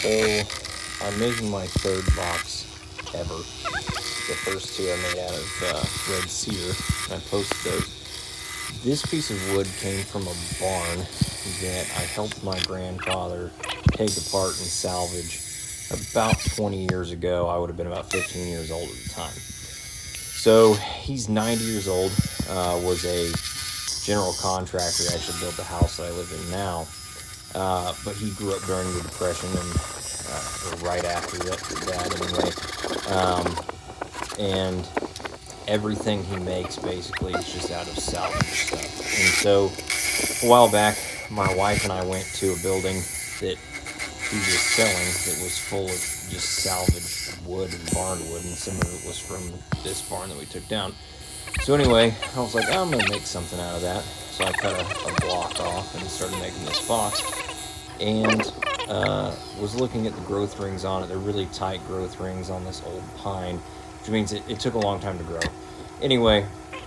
So I'm making my third box ever. The first two I made out of red cedar, and I posted those. This piece of wood came from a barn that I helped my grandfather take apart and salvage about 20 years ago. I would have been about 15 years old at the time. So he's 90 years old, was a general contractor. He actually built the house that I live in now. But he grew up during the Depression and or right after that anyway. And everything he makes basically is just out of salvage stuff. And so a while back, my wife and I went to a building that he was selling that was full of just salvaged wood and barn wood, and some of it was from this barn that we took down. So anyway, I was like, I'm gonna make something out of that. So I cut a block off and started making this box, and was looking at the growth rings on it. They're really tight growth rings on this old pine, which means it took a long time to grow. Anyway,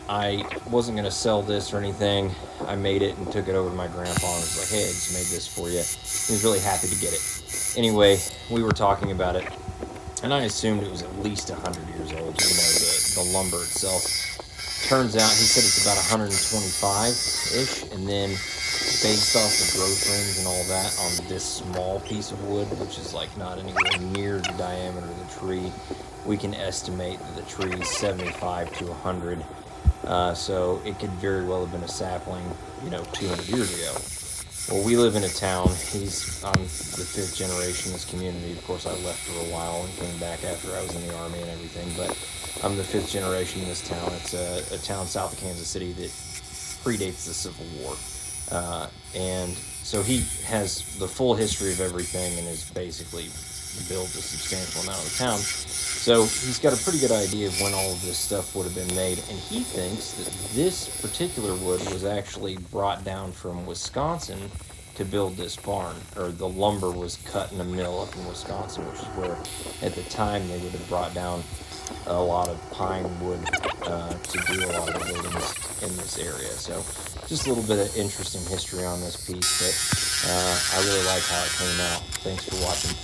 I wasn't going to sell this or anything. I made it and took it over to my grandpa and was like, hey, I just made this for you. He was really happy to get it. Anyway, we were talking about it, and I assumed it was at least 100 years old, the lumber itself. Turns out he said it's about 125-ish, and then based off the growth rings and all that on this small piece of wood, which is like not anywhere near the diameter of the tree, we can estimate that the tree is 75 to 100. So it could very well have been a sapling, 200 years ago. Well, we live in a town. I'm the fifth generation in this community. Of course, I left for a while and came back after I was in the Army and everything, but I'm the fifth generation in this town. It's a town south of Kansas City that predates the Civil War. And so he has the full history of everything and has basically built a substantial amount of the town. So he's got a pretty good idea of when all of this stuff would have been made, and he thinks that this particular wood was actually brought down from Wisconsin to build this barn, or the lumber was cut in a mill up in Wisconsin, which is where at the time they would have brought down a lot of pine wood to do a lot of the buildings in this area. So just a little bit of interesting history on this piece, but I really like how it came out. Thanks for watching.